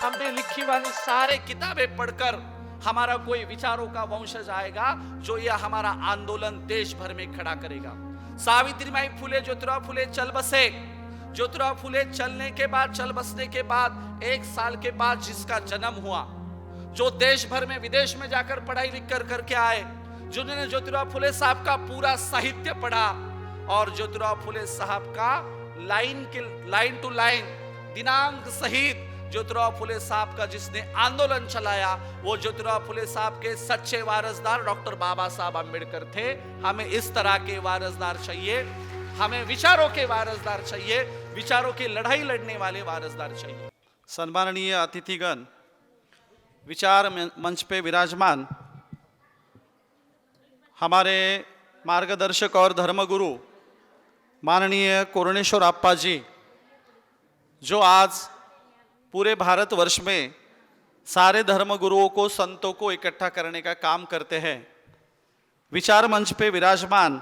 हमने लिखी वाली सारे किताबें पढ़कर हमारा कोई विचारों का वंशज आएगा जो यह हमारा आंदोलन देश भर में खड़ा करेगा। सावित्रीबाई फुले, ज्योतिराव फुले चल बसे। ज्योतिराव फुले चलने के बाद, चल बसने के बाद 1 साल के बाद जिसका जन्म हुआ, जो देश भर में विदेश में जाकर पढ़ाई लिख कर करके आए, जिन्होंने ज्योतिराव फुले साहब का पूरा साहित्य पढ़ा और ज्योतिराव फुले साहब का लाइन टू लाइन दिनांक सहित ज्योतिराव फुले साहब का जिसने आंदोलन चलाया, वो ज्योतिराव फुले साहब के सच्चे वारसदार डॉक्टर बाबा साहब अम्बेडकर थे। हमें इस तरह के वारसदार चाहिए, हमें विचारों के वारसदार चाहिए, विचारों की लड़ाई लड़ने वाले वारसदार चाहिए। सम्माननीय अतिथिगण, विचार मंच पे विराजमान हमारे मार्गदर्शक और धर्मगुरु माननीय कोरणेश्वर अप्पा जी, जो आज पूरे भारतवर्ष में सारे धर्मगुरुओं को, संतों को इकट्ठा करने का काम करते हैं। विचार मंच पे विराजमान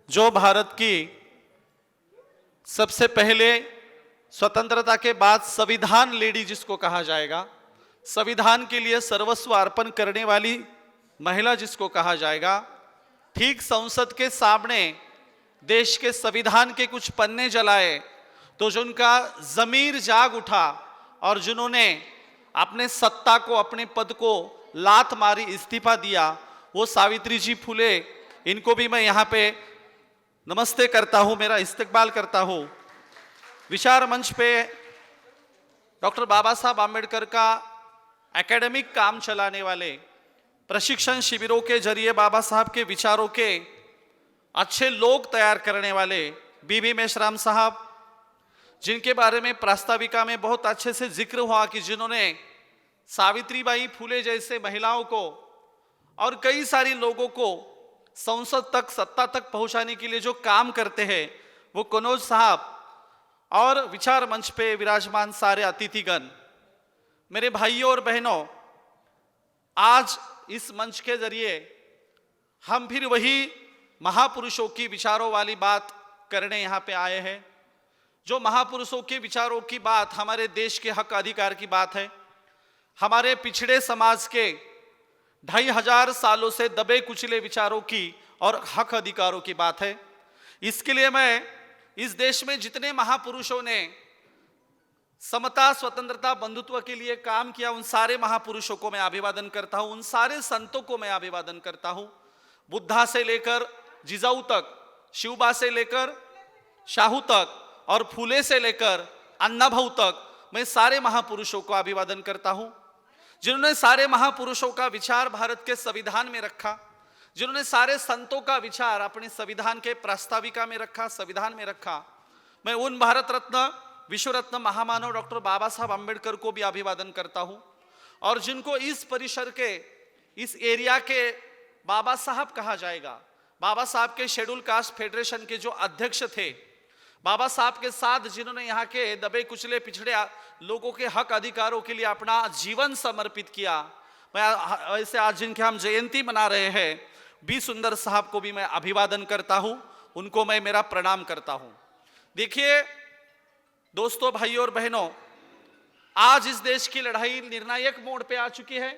जो भारत की सबसे पहले स्वतंत्रता के बाद संविधान लेडी जिसको कहा जाएगा, संविधान के लिए सर्वस्व अर्पण करने वाली महिला जिसको कहा जाएगा, ठीक संसद के सामने देश के संविधान के कुछ पन्ने जलाए तो जो उनका जमीर जाग उठा और जिन्होंने अपने सत्ता को, अपने पद को लात मारी, इस्तीफा दिया, वो सावित्री जी फुले। इनको भी मैं यहाँ पे नमस्ते करता हूँ, मेरा इस्तकबाल करता हूँ। विचार मंच पे डॉक्टर बाबा साहब आम्बेडकर का एकेडमिक काम चलाने वाले, प्रशिक्षण शिविरों के जरिए बाबा साहब के विचारों के अच्छे लोग तैयार करने वाले बीबी मेश्राम साहब, जिनके बारे में प्रास्ताविका में बहुत अच्छे से जिक्र हुआ कि जिन्होंने सावित्रीबाई फुले जैसे महिलाओं को और कई सारी लोगों को संसद तक, सत्ता तक पहुंचाने के लिए जो काम करते हैं, वो कनौज साहब और विचार मंच पे विराजमान सारे अतिथिगण, मेरे भाइयों और बहनों, आज इस मंच के जरिए हम फिर वही महापुरुषों की विचारों वाली बात करने यहाँ पे आए हैं। जो महापुरुषों के विचारों की बात हमारे देश के हक अधिकार की बात है, हमारे पिछड़े समाज के 2500 सालों से दबे कुचले विचारों की और हक अधिकारों की बात है। इसके लिए मैं इस देश में जितने महापुरुषों ने समता, स्वतंत्रता, बंधुत्व के लिए काम किया, उन सारे महापुरुषों को मैं अभिवादन करता हूं, उन सारे संतों को मैं अभिवादन करता हूं। बुद्धा से लेकर जिजाऊ तक, शिवबा से लेकर शाहू तक और फूले से लेकर अन्नाभाऊ तक, मैं सारे महापुरुषों को अभिवादन करता हूं, जिन्होंने सारे महापुरुषों का विचार भारत के संविधान में रखा, जिन्होंने सारे संतों का विचार अपने संविधान के प्रास्ताविका में रखा, संविधान में रखा। मैं उन भारत रत्न, विश्व रत्न महामानव डॉक्टर बाबा साहब अम्बेडकर को भी अभिवादन करता हूं, और जिनको इस परिसर के, इस एरिया के बाबा साहब कहा जाएगा। बाबा साहब के शेड्यूल कास्ट फेडरेशन के जो अध्यक्ष थे, बाबा साहब के साथ जिन्होंने यहाँ के दबे कुचले पिछड़े लोगों के हक अधिकारों के लिए अपना जीवन समर्पित किया, मैं ऐसे आज जिनके हम जयंती मना रहे हैं, बी सुंदर साहब को भी मैं अभिवादन करता हूं, उनको मैं मेरा प्रणाम करता हूं। देखिए दोस्तों, भाइयों और बहनों, आज इस देश की लड़ाई निर्णायक मोड़ पे आ चुकी है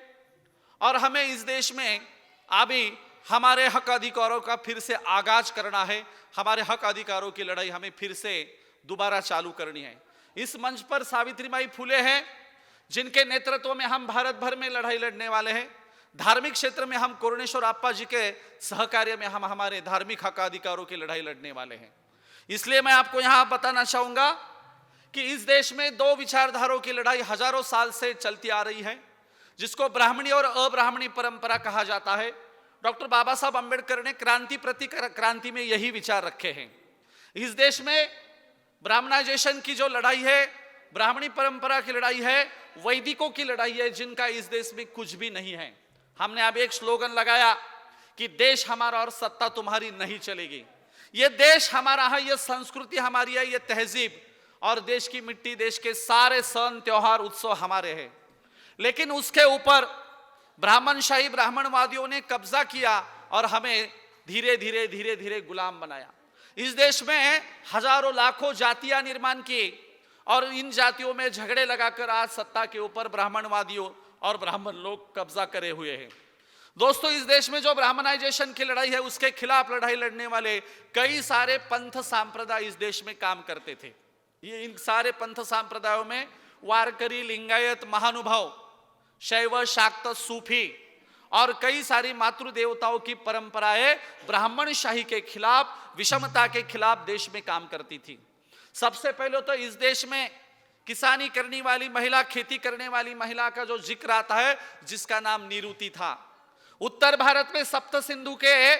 और हमें इस देश में अभी हमारे हक अधिकारों का फिर से आगाज करना है। हमारे हक अधिकारों की लड़ाई हमें फिर से दोबारा चालू करनी है। इस मंच पर सावित्रीबाई फुले हैं, जिनके नेतृत्व में हम भारत भर में लड़ाई लड़ने वाले हैं। धार्मिक क्षेत्र में हम कोरणेश्वर अप्पा जी के सहकार्य में हम हमारे धार्मिक हक अधिकारों की लड़ाई लड़ने वाले हैं। इसलिए मैं आपको यहाँ बताना चाहूंगा कि इस देश में दो विचारधाराओं की लड़ाई हजारों साल से चलती आ रही है, जिसको ब्राह्मणी और अब्राह्मणी परंपरा कहा जाता है। डॉक्टर बाबा साहब अम्बेडकर ने क्रांति प्रति क्रांति में यही विचार रखे हैं। इस देश में ब्राह्मणाइजेशन की जो लड़ाई है, ब्राह्मणी परंपरा की लड़ाई है, वैदिकों की लड़ाई है, जिनका इस देश में कुछ भी नहीं है। हमने अब एक स्लोगन लगाया कि देश हमारा और सत्ता तुम्हारी नहीं चलेगी। ये देश हमारा है, ये संस्कृति हमारी है, ये तहजीब और देश की मिट्टी, देश के सारे सन, त्योहार, उत्सव हमारे हैं। लेकिन उसके ऊपर ब्राह्मणशाही, ब्राह्मणवादियों ने कब्जा किया और हमें धीरे धीरे धीरे धीरे गुलाम बनाया। इस देश में हजारों लाखों जातियां निर्माण की और इन जातियों में झगड़े लगाकर आज सत्ता के ऊपर ब्राह्मणवादियों और ब्राह्मण लोग कब्जा करे हुए हैं। दोस्तों, इस देश में जो ब्राह्मणाइजेशन की लड़ाई है उसके खिलाफ लड़ाई लड़ने वाले कई सारे पंथ सांप्रदाय इस देश में काम करते थे। ये इन सारे पंथ सांप्रदायों में वारकरी, लिंगायत, महानुभाव, शैव, शाक्त, सूफी और कई सारी मातृ देवताओं की परंपराएं ब्राह्मणशाही के खिलाफ, विषमता के खिलाफ देश में काम करती थी। सबसे पहले तो इस देश में किसानी करने वाली महिला, खेती करने वाली महिला का जो जिक्र आता है, जिसका नाम निरुति था। उत्तर भारत में सप्त सिंधु के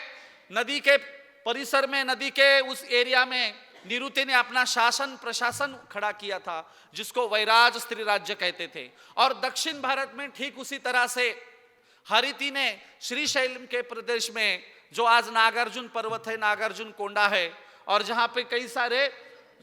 नदी के परिसर में, नदी के उस एरिया में निरुति ने अपना शासन प्रशासन खड़ा किया था, जिसको वैराज स्त्री राज्य कहते थे। और दक्षिण भारत में ठीक उसी तरह से हरिति ने श्रीशैलम के प्रदेश में, जो आज नागार्जुन पर्वत है, नागार्जुन कोंडा है, और जहां पे कई सारे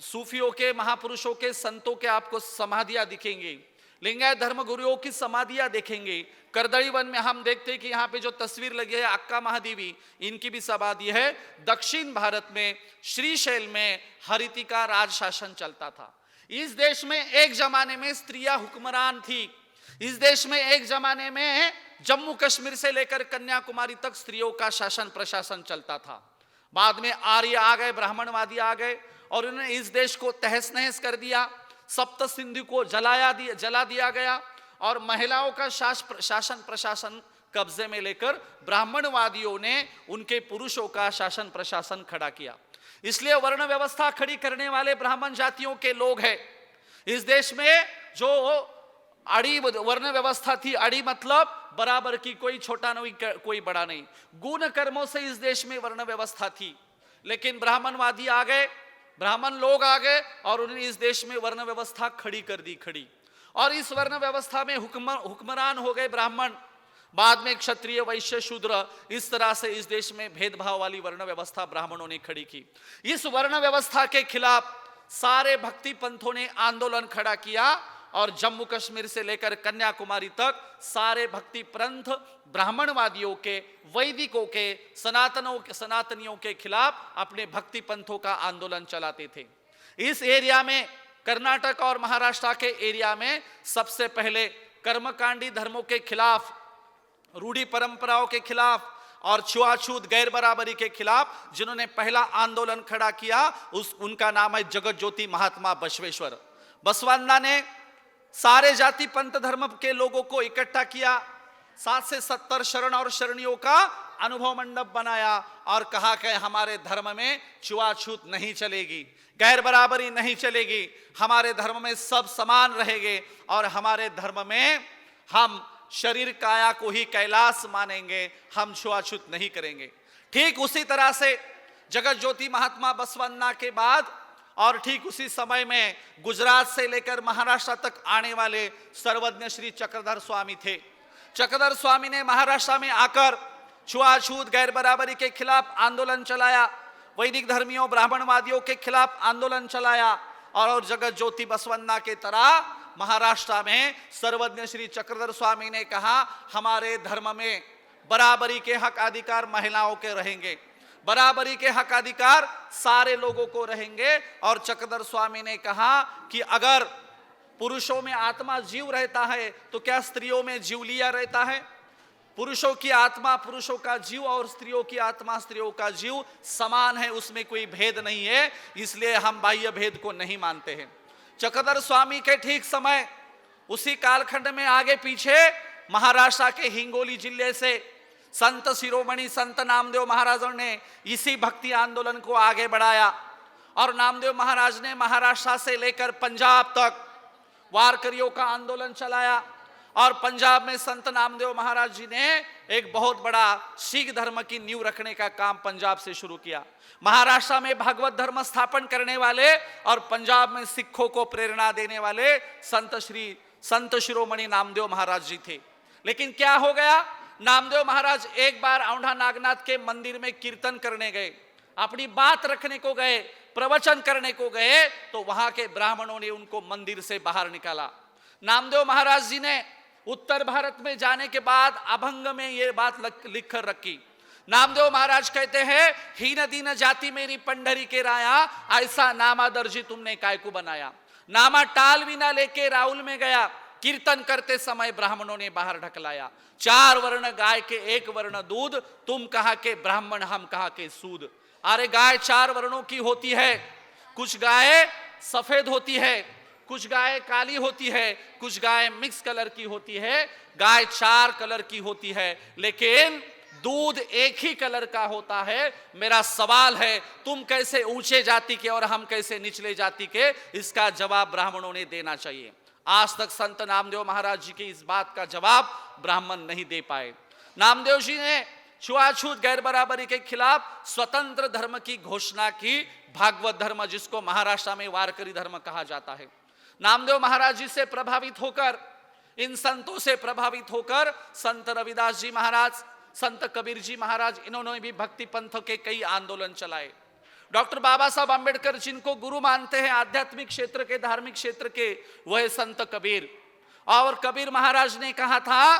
सूफियों के, महापुरुषों के, संतों के आपको समाधियां दिखेंगी, लिंगायत धर्म गुरुओं की समाधियां देखेंगे। करदली वन में हम देखते हैं कि यहाँ पे जो तस्वीर लगी है अक्का महादेवी, इनकी भी समाधि है। दक्षिण भारत में श्रीशैल में हरिति का राज शासन चलता था। इस देश में एक जमाने में स्त्रियां हुक्मरान थी। इस देश में एक जमाने में जम्मू कश्मीर से लेकर कन्याकुमारी तक स्त्रियों का शासन प्रशासन चलता था। बाद में आर्य आ गए, ब्राह्मणवादी आ गए और उन्होंने इस देश को तहस नहस कर दिया। सप्त सिंधु को जला दिया गया और महिलाओं का शासन प्रशासन कब्जे में लेकर ब्राह्मणवादियों ने उनके पुरुषों का शासन प्रशासन खड़ा किया। इसलिए वर्ण व्यवस्था खड़ी करने वाले ब्राह्मण जातियों के लोग हैं। इस देश में जो अड़ी वर्ण व्यवस्था थी, अड़ी मतलब बराबर की, कोई छोटा नहीं कोई बड़ा नहीं, गुण कर्मों से इस देश में वर्ण व्यवस्था थी। लेकिन ब्राह्मणवादी आ गए, ब्राह्मण लोग आ गए और उन्होंने इस देश में वर्ण व्यवस्था खड़ी कर दी खड़ी। और इस वर्ण व्यवस्था में हुक्मरान हो गए ब्राह्मण, बाद में क्षत्रिय, वैश्य, शूद्र, इस तरह से इस देश में भेदभाव वाली वर्ण व्यवस्था ब्राह्मणों ने खड़ी की। इस वर्ण व्यवस्था के खिलाफ सारे भक्ति पंथों ने आंदोलन खड़ा किया और जम्मू कश्मीर से लेकर कन्याकुमारी तक सारे भक्ति पंथ ब्राह्मणवादियों के, वैदिकों के, सनातनियों के खिलाफ अपने भक्ति पंथों का आंदोलन चलाते थे। इस एरिया में, कर्नाटक और महाराष्ट्र के एरिया में सबसे पहले कर्मकांडी धर्मों के खिलाफ, रूढ़ी परंपराओं के खिलाफ और छुआछूत गैर बराबरी के खिलाफ जिन्होंने पहला आंदोलन खड़ा किया, उनका नाम है जगत ज्योति महात्मा बसवेश्वर। बसवन्ना ने सारे जाति पंथ धर्म के लोगों को इकट्ठा किया, 7 से 70 शरण और शरणियों का अनुभव मंडप बनाया और कहा कि हमारे धर्म में छुआछूत नहीं चलेगी, गैर बराबरी नहीं चलेगी, हमारे धर्म में सब समान रहेंगे और हमारे धर्म में हम शरीर काया को ही कैलाश मानेंगे, हम छुआछूत नहीं करेंगे। ठीक उसी तरह से जगत ज्योति महात्मा बसवन्ना के बाद और ठीक उसी समय में गुजरात से लेकर महाराष्ट्र तक आने वाले सर्वज्ञ श्री चक्रधर स्वामी थे। चक्रधर स्वामी ने महाराष्ट्र में आकर छुआछूत गैर बराबरी के खिलाफ आंदोलन चलाया, वैदिक धर्मियों ब्राह्मणवादियों के खिलाफ आंदोलन चलाया और जगत ज्योति बसवन्ना के तरह महाराष्ट्र में सर्वज्ञ श्री चक्रधर स्वामी ने कहा हमारे धर्म में बराबरी के हक अधिकार महिलाओं के रहेंगे, बराबरी के हक अधिकार सारे लोगों को रहेंगे। और चक्रधर स्वामी ने कहा कि अगर पुरुषों में आत्मा जीव रहता है तो क्या स्त्रियों में जीवलिया रहता है? पुरुषों की आत्मा पुरुषों का जीव और स्त्रियों की आत्मा स्त्रियों का जीव समान है, उसमें कोई भेद नहीं है, इसलिए हम बाह्य भेद को नहीं मानते हैं। चक्रधर स्वामी के ठीक समय उसी कालखंड में आगे पीछे महाराष्ट्र के हिंगोली जिले से संत शिरोमणि संत नामदेव महाराजों ने इसी भक्ति आंदोलन को आगे बढ़ाया और नामदेव महाराज ने महाराष्ट्र से लेकर पंजाब तक वारकरियों का आंदोलन चलाया और पंजाब में संत नामदेव महाराज जी ने एक बहुत बड़ा सिख धर्म की नींव रखने का काम पंजाब से शुरू किया। महाराष्ट्र में भागवत धर्म स्थापन करने वाले और पंजाब में सिखों को प्रेरणा देने वाले संत शिरोमणि नामदेव महाराज जी थे। लेकिन क्या हो गया, नामदेव महाराज एक बार औंढा नागनाथ के मंदिर में कीर्तन करने गए, अपनी बात रखने को गए, प्रवचन करने को गए, तो वहां के ब्राह्मणों ने उनको मंदिर से बाहर निकाला। नामदेव महाराज जी ने उत्तर भारत में जाने के बाद अभंग में ये बात लिख कर रखी। नामदेव महाराज कहते हैं, हीन दीन जाति मेरी पंडरी के राया, ऐसा नामा दर्जी तुमने काय को बनाया। नामा टाल भी ना लेके राउल में गया, कीर्तन करते समय ब्राह्मणों ने बाहर ढकलाया। 4 वर्ण गाय के 1 वर्ण दूध, तुम कहा के ब्राह्मण हम कहा के सूद। अरे गाय 4 वर्णों की होती है, कुछ गाय सफेद होती है, कुछ गाय काली होती है, कुछ गाय मिक्स कलर की होती है, गाय 4 कलर की होती है, लेकिन दूध एक ही कलर का होता है। मेरा सवाल है, तुम कैसे ऊंचे जाति के और हम कैसे निचले जाति के, इसका जवाब ब्राह्मणों ने देना चाहिए। आज तक संत नामदेव महाराज जी के इस बात का जवाब ब्राह्मण नहीं दे पाए। नामदेव जी ने छुआछूत गैर बराबरी के खिलाफ स्वतंत्र धर्म की घोषणा की, भागवत धर्म, जिसको महाराष्ट्र में वारकरी धर्म कहा जाता है। नामदेव महाराज जी से प्रभावित होकर, इन संतों से प्रभावित होकर संत रविदास जी महाराज, संत कबीर जी महाराज, इन्होंने भी भक्ति पंथ के कई आंदोलन चलाए। डॉक्टर बाबा साहब अंबेडकर जिनको गुरु मानते हैं आध्यात्मिक क्षेत्र के, धार्मिक क्षेत्र के, वह संत कबीर। और कबीर महाराज ने कहा था,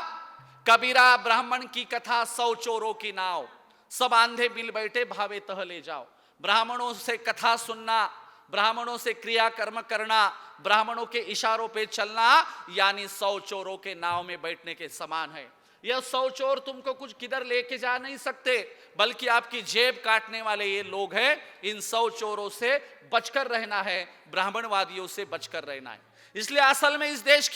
कबीरा ब्राह्मण की कथा 100 चोरों की नाव, सब आंधे मिल बैठे भावे तह ले जाओ। ब्राह्मणों से कथा सुनना, ब्राह्मणों से क्रिया कर्म करना, ब्राह्मणों के इशारों पे चलना, यानी 100 चोरों के नाव में बैठने के समान है। यह 100 चोर तुमको कुछ किधर लेके जा नहीं सकते, बल्कि आपकी जेब काटने वाले ये लोग हैं। इन 100 चोरों से बचकर रहना है, ब्राह्मणवादियों से बचकर रहना है। इसलिए असल में इस देश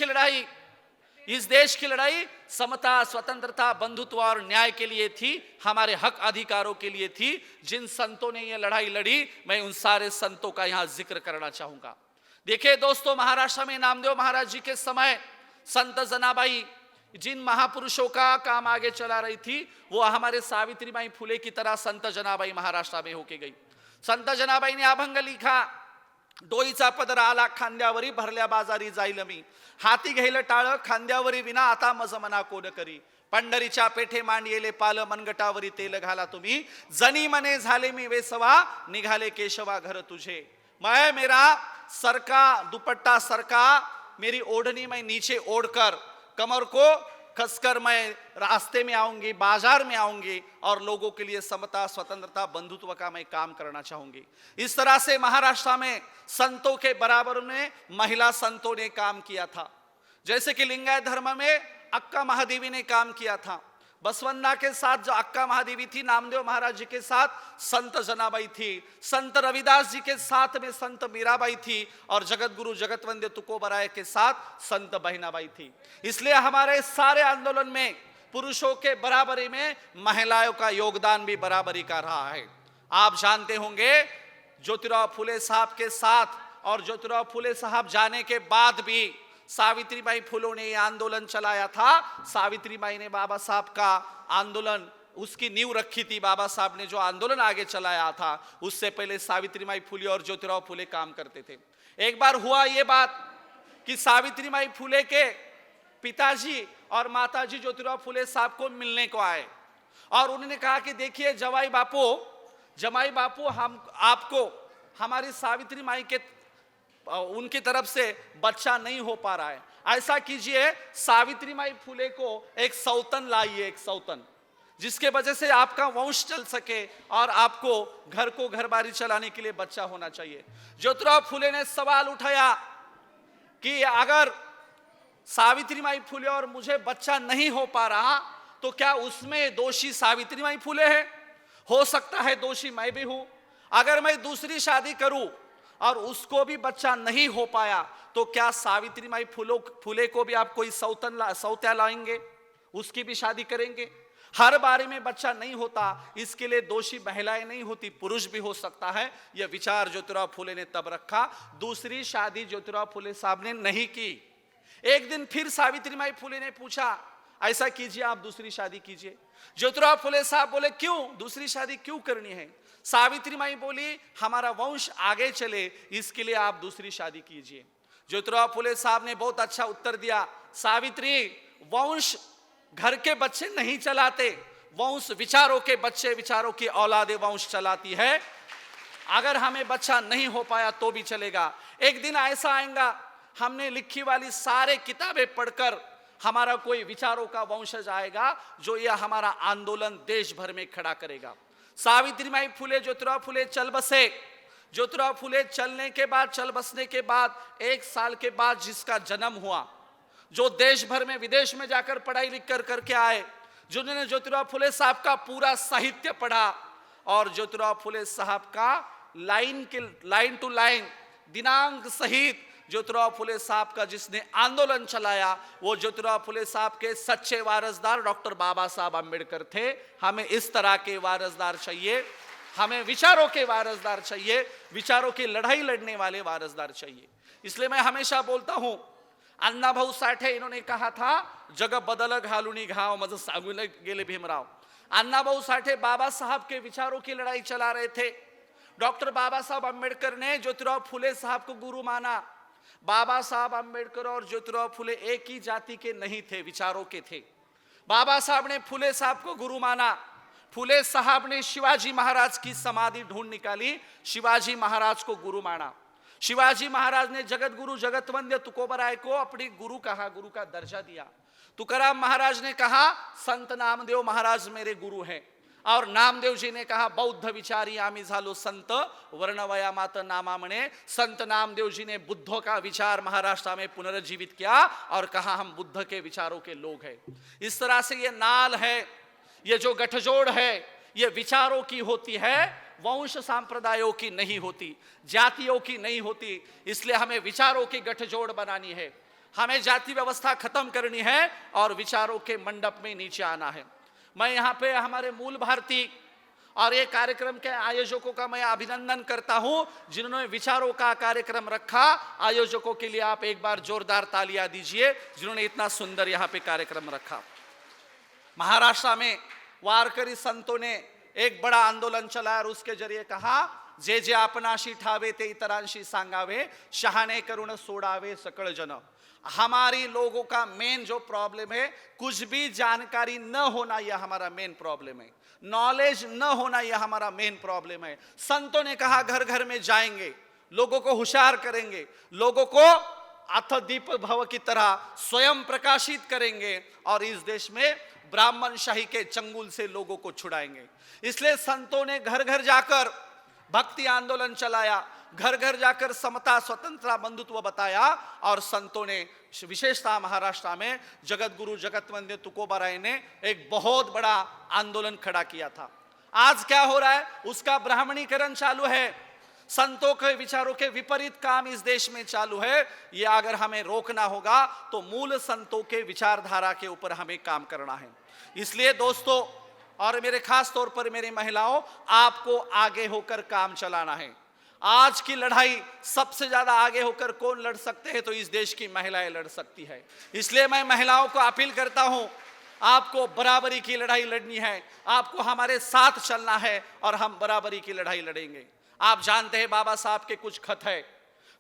की लड़ाई समता, स्वतंत्रता, बंधुत्व और न्याय के लिए थी, हमारे हक अधिकारों के लिए थी। जिन संतों ने यह लड़ाई लड़ी, मैं उन सारे संतों का यहां जिक्र करना चाहूंगा। देखिए दोस्तों, महाराष्ट्र में नामदेव महाराज जी के समय संत जनाबाई जिन महापुरुषों का काम आगे चला रही थी, वो हमारे सावित्रीबाई फुले की तरह संत जनाबाई महाराष्ट्र में होके गई। संत जनाबाई ने अभंग लिखा, डोईचा पदर आला खांद्यावरी, भरल्या बाजारी जाईल मी, हाती घ्यायला टाळ खांद्यावरी, विना आता मज मना कोण करी, पंढरीच्या पेठे मांडियेले पाल, मनगटावरी तेल घाला तुम्ही, जनी मने झाले मी वेसवा, निघाले केशवा घर तुझे। मैं मेरा सरका दुपट्टा सरका, मेरी ओढ़नी मैं नीचे ओढ़कर, कमर को कसकर मैं रास्ते में आऊंगी, बाजार में आऊंगी और लोगों के लिए समता, स्वतंत्रता, बंधुत्व का मैं काम करना चाहूंगी। इस तरह से महाराष्ट्र में संतों के बराबर में महिला संतों ने काम किया था। जैसे कि लिंगायत धर्म में अक्का महादेवी ने काम किया था। बसवन्ना के साथ जो अक्का महादेवी थी, नामदेव महाराज जी के साथ संत जनाबाई थी, संत रविदास जी के साथ में संत मीराबाई थी, और जगत गुरु जगतवंद्य तुकोबराय के साथ संत बहिनाबाई थी। इसलिए हमारे सारे आंदोलन में पुरुषों के बराबरी में महिलाओं का योगदान भी बराबरी का रहा है। आप जानते होंगे, ज्योतिराव फुले साहब के साथ और ज्योतिराव फुले साहब जाने के बाद भी सावित्रीबाई फुले ने यह आंदोलन चलाया था। सावित्रीबाई ने बाबा साहब का आंदोलन, उसकी नींव रखी थी। बाबा साहब ने जो आंदोलन आगे चलाया था, उससे पहले सावित्रीबाई फुले और ज्योतिराव फुले काम करते थे। एक बार हुआ ये बात कि सावित्रीबाई फुले के पिताजी और माताजी ज्योतिराव फुले साहब को मिलने को आए, और उन्होंने कहा कि देखिए जमाई बापू, हम आपको हमारी सावित्री माई के उनकी तरफ से बच्चा नहीं हो पा रहा है, ऐसा कीजिए सावित्री माई फुले को एक सौतन लाइए, एक सौतन, जिसके वजह से आपका वंश चल सके और आपको घर को घर बारी चलाने के लिए बच्चा होना चाहिए। ज्योतिराव फुले ने सवाल उठाया कि अगर सावित्री माई फुले और मुझे बच्चा नहीं हो पा रहा, तो क्या उसमें दोषी सावित्री माई फुले है? हो सकता है दोषी मैं भी हूं। अगर मैं दूसरी शादी करूं और उसको भी बच्चा नहीं हो पाया, तो क्या सावित्री माई फुले को भी आप कोई सौत्या लाएंगे, उसकी भी शादी करेंगे? हर बारे में बच्चा नहीं होता, इसके लिए दोषी महिलाएं नहीं होती, पुरुष भी हो सकता है। यह विचार ज्योतिराव फुले ने तब रखा। दूसरी शादी ज्योतिराव फुले साहब ने नहीं की। एक दिन फिर सावित्री माई फुले ने पूछा, ऐसा कीजिए आप दूसरी शादी कीजिए। ज्योतिराव फुले साहब बोले, क्यों दूसरी शादी क्यों करनी है? सावित्री माई बोली, हमारा वंश आगे चले, इसके लिए आप दूसरी शादी कीजिए। ज्योतिराव फुले साहब ने बहुत अच्छा उत्तर दिया, सावित्री, वंश घर के बच्चे नहीं चलाते, वंश विचारों के बच्चे, विचारों की औलादे वंश चलाती है। अगर हमें बच्चा नहीं हो पाया तो भी चलेगा। एक दिन ऐसा आएगा, हमने लिखी वाली सारे किताबें पढ़कर हमारा कोई विचारों का वंशज आएगा, जो यह हमारा आंदोलन देश भर में खड़ा करेगा। सावित्री माई फुले, ज्योतिराव फुले चल बसे। ज्योतिराव फुले चलने के बाद, चल बसने के बाद 1 साल के बाद जिसका जन्म हुआ, जो देश भर में विदेश में जाकर पढ़ाई लिख कर करके आए, जिन्होंने ज्योतिराव फुले साहब का पूरा साहित्य पढ़ा और ज्योतिराव फुले साहब का लाइन टू लाइन दिनांक सहित ज्योतिराव फुले साहब का जिसने आंदोलन चलाया, वो ज्योतिराव फुले साहब के सच्चे वारसदार डॉक्टर बाबा साहब अम्बेडकर थे। हमें इस तरह के वारसदार चाहिए, हमें विचारों के वारसदार चाहिए, विचारों की लड़ाई लड़ने वाले वारसदार चाहिए। इसलिए मैं हमेशा बोलता हूं, अण्णाभाऊ साठे इन्होंने कहा था, जग बदल घालुनी घाव मज सांगून गेले भीमराव। अण्णाभाऊ साठे बाबा साहब के विचारों की लड़ाई चला रहे थे। डॉक्टर बाबा साहब अम्बेडकर ने ज्योतिराव फुले साहब को गुरु माना। बाबा साहब अम्बेडकर और ज्योतिराव फुले एक ही जाति के नहीं थे, विचारों के थे। बाबा साहब ने फुले साहब को गुरु माना। फुले साहब ने शिवाजी महाराज की समाधि ढूंढ निकाली, शिवाजी महाराज को गुरु माना। शिवाजी महाराज ने जगत गुरु जगतवंद्य तुकोबराय को अपनी गुरु कहा, गुरु का दर्जा दिया। तुकाराम महाराज ने कहा, संत नामदेव महाराज मेरे गुरु हैं। और नामदेव जी ने कहा, बौद्ध विचारी आम्ही झालो संत वर्णवया मात नामा म्हणे। संत नामदेव जी ने बुद्धों का विचार महाराष्ट्र में पुनर्जीवित किया और कहा हम बुद्ध के विचारों के लोग हैं। इस तरह से ये नाल है, ये जो गठजोड़ है, ये विचारों की होती है, वंश सांप्रदायों की नहीं होती, जातियों की नहीं होती। इसलिए हमें विचारों की गठजोड़ बनानी है, हमें जाति व्यवस्था खत्म करनी है और विचारों के मंडप में नीचे आना है। मैं यहाँ पे हमारे मूल भारती और ये कार्यक्रम के आयोजकों का मैं अभिनंदन करता हूँ, जिन्होंने विचारों का कार्यक्रम रखा। आयोजकों के लिए आप एक बार जोरदार तालियां दीजिए, जिन्होंने इतना सुंदर यहाँ पे कार्यक्रम रखा। महाराष्ट्र में वारकरी संतों ने एक बड़ा आंदोलन चलाया और उसके जरिए कहा, जे जे आपणाशी ठावे ते इतरांशी सांगावे, शहाणे करुण सोडावे सकळ जन। हमारी लोगों का मेन जो प्रॉब्लम है, कुछ भी जानकारी न होना, यह हमारा मेन प्रॉब्लम है। नॉलेज न होना, यह हमारा मेन प्रॉब्लम है। संतों ने कहा, घर घर में जाएंगे, लोगों को होशियार करेंगे, लोगों को अथ दीप भव की तरह स्वयं प्रकाशित करेंगे और इस देश में ब्राह्मण शाही के चंगुल से लोगों को छुड़ाएंगे। इसलिए संतों ने घर घर जाकर भक्ति आंदोलन चलाया, घर घर जाकर समता, स्वतंत्रता, बंधुत्व बताया और संतों ने विशेषतः महाराष्ट्र में जगत गुरु जगतवंद्य तुकोबाराय ने एक बहुत बड़ा आंदोलन खड़ा किया था। आज क्या हो रहा है, उसका ब्राह्मणीकरण चालू है। संतों के विचारों के विपरीत काम इस देश में चालू है। ये अगर हमें रोकना होगा तो मूल संतों के विचारधारा के ऊपर हमें काम करना है। इसलिए दोस्तों और मेरे खास तौर पर मेरी महिलाओं, आपको आगे होकर काम चलाना है। आज की लड़ाई सबसे ज्यादा आगे होकर कौन लड़ सकते हैं, तो इस देश की महिलाएं लड़ सकती है। इसलिए मैं महिलाओं को अपील करता हूं, आपको बराबरी की लड़ाई लड़नी है, आपको हमारे साथ चलना है और हम बराबरी की लड़ाई लड़ेंगे। आप जानते हैं बाबा साहब के कुछ खत है,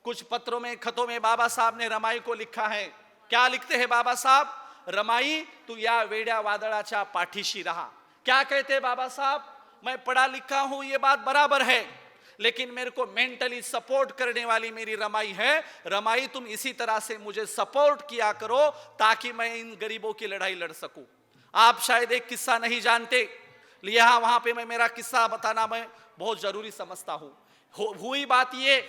कुछ पत्रों में, खतों में बाबा साहब ने रमाई को लिखा है। क्या लिखते हैं बाबा साहब? रमाई तू या वेड्या वादळाच्या पाठीशी रहा। क्या कहते हैं बाबा साहब? मैं पढ़ा लिखा हूं, ये बात बराबर है, लेकिन मेरे को मेंटली सपोर्ट करने वाली मेरी रमाई है। रमाई तुम इसी तरह से मुझे सपोर्ट किया करो ताकि मैं इन गरीबों की लड़ाई लड़ सकूं। आप शायद एक किस्सा नहीं जानते, यहाँ वहां पे मैं मेरा किस्सा बताना मैं बहुत जरूरी समझता हूं। हुई बात ये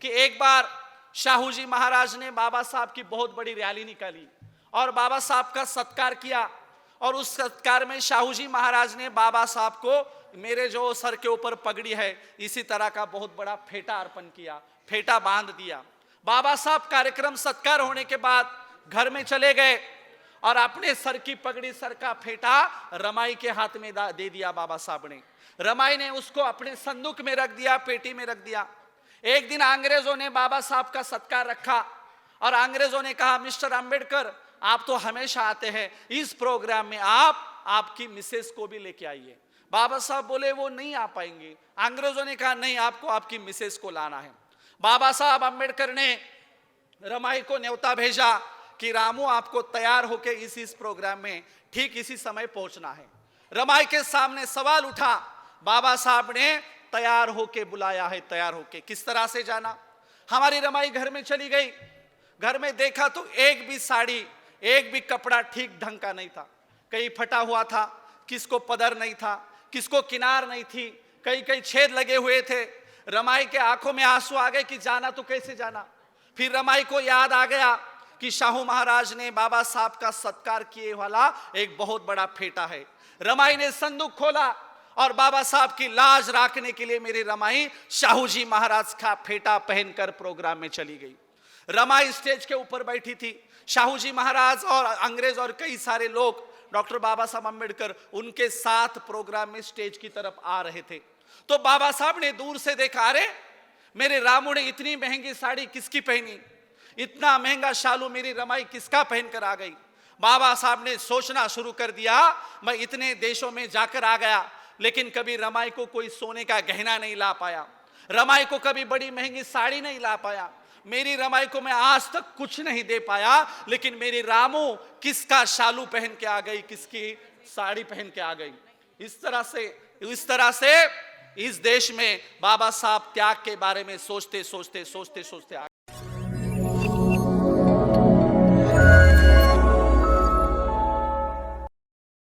कि एक बार शाहू जी महाराज ने बाबा साहब की बहुत बड़ी रैली निकाली और बाबा साहब का सत्कार किया और उस सत्कार में शाहू जी महाराज ने बाबा साहब को मेरे जो सर के ऊपर पगड़ी है इसी तरह का बहुत बड़ा फेटा अर्पण किया, फेटा बांध दिया। बाबा साहब कार्यक्रम सत्कार होने के बाद घर में चले गए और अपने सर की पगड़ी, सर का फेटा रमाई के हाथ में दे दिया बाबा साहब ने। रमाई ने उसको अपने संदूक में रख दिया, पेटी में रख दिया। एक दिन अंग्रेजों ने बाबा साहब का सत्कार रखा और अंग्रेजों ने कहा, मिस्टर अंबेडकर आप तो हमेशा आते हैं, इस प्रोग्राम में आप आपकी मिसेस को भी लेके आइए। बाबा साहब बोले वो नहीं आ पाएंगे। अंग्रेजों ने कहा नहीं, आपको आपकी मिसेस को लाना है। बाबा साहब अंबेडकर ने रमाई को न्योता भेजा कि रामू आपको तैयार होके इस प्रोग्राम में ठीक इसी समय पहुंचना है। रमाई के सामने सवाल उठा, बाबा साहब ने तैयार होके बुलाया है, तैयार होके किस तरह से जाना? हमारी रमाई घर में चली गई। घर में देखा तो एक भी साड़ी, एक भी कपड़ा ठीक ढंग का नहीं था, कहीं फटा हुआ था, किसको पदर नहीं था, किसको किनार नहीं थी, कहीं कहीं छेद लगे हुए थे। रमाई के आंखों में आंसू आ गए कि जाना तो कैसे जाना। फिर रमाई को याद आ गया कि शाहू महाराज ने बाबा साहब का सत्कार किए वाला एक बहुत बड़ा फेटा है। रमाई ने संदूक खोला और बाबा साहब की लाज रखने के लिए मेरी रमाई शाहू जी महाराज का फेटा पहनकर प्रोग्राम में चली गई। रमाई स्टेज के ऊपर बैठी थी। शाहू जी महाराज और अंग्रेज और कई सारे लोग, डॉक्टर बाबा साहब अम्बेडकर उनके साथ प्रोग्राम में स्टेज की तरफ आ रहे थे। तो बाबा साहब ने दूर से देखा, अरे मेरे रामू ने इतनी महंगी साड़ी किसकी पहनी, इतना महंगा शालू मेरी रमाई किसका पहनकर आ गई। बाबा साहब ने सोचना शुरू कर दिया, मैं इतने देशों में जाकर आ गया लेकिन कभी रमाई को कोई सोने का गहना नहीं ला पाया, रमाई को कभी बड़ी महंगी साड़ी नहीं ला पाया, मेरी रमाई को मैं आज तक कुछ नहीं दे पाया, लेकिन मेरी रामू किसका शालू पहन के आ गई, किसकी साड़ी पहन के आ गई। इस तरह से इस देश में बाबा साहब त्याग के बारे में सोचते सोचते